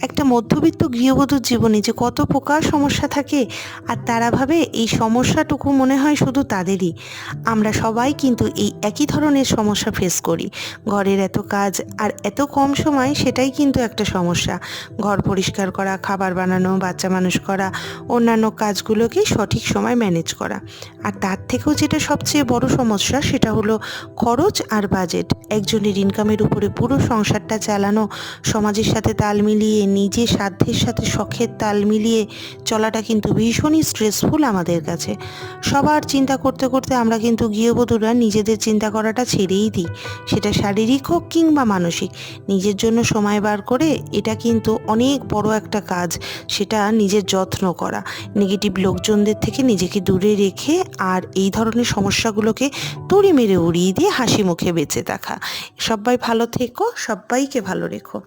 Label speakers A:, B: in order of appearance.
A: একটা মধ্যবিত্ত গৃহবধূর জীবনে যে কত প্রকার সমস্যা থাকে, আর তারা ভাবে এই সমস্যাটুকু মনে হয় শুধু তাদেরই। আমরা সবাই কিন্তু এই একই ধরনের সমস্যা ফেস করি। ঘরের এত কাজ আর এত কম সময়, সেটাই কিন্তু একটা সমস্যা। ঘর পরিষ্কার করা, খাবার বানানো, বাচ্চা মানুষ করা, অন্যান্য কাজগুলোকে সঠিক সময় ম্যানেজ করা। আর তার থেকেও যেটা সবচেয়ে বড় সমস্যা, সেটা হলো খরচ আর বাজেট। একজনের ইনকামের উপরে পুরো সংসারটা চালানো, সমাজের সাথে তাল মিলিয়ে, নিজের সাধ্যের সাথে শখের তাল মিলিয়ে চলাটা কিন্তু ভীষণই স্ট্রেসফুল আমাদের কাছে। সবার চিন্তা করতে করতে আমরা কিন্তু গৃহবধূরা নিজেদের চিন্তা করাটা ছেড়েই দিই। সেটা শারীরিক হোক কিংবা মানসিক। নিজের জন্য সময় বার করে, এটা কিন্তু অনেক বড় একটা কাজ। সেটা নিজের যত্ন করা, নেগেটিভ লোকজনদের থেকে নিজেকে দূরে রেখে, আর এই ধরনের সমস্যাগুলোকে তুড়ি মেরে উড়িয়ে দিয়ে হাসি মুখে বেঁচে থাকা। সবাই ভালো থেকো, সবাইকে ভালো রেখো।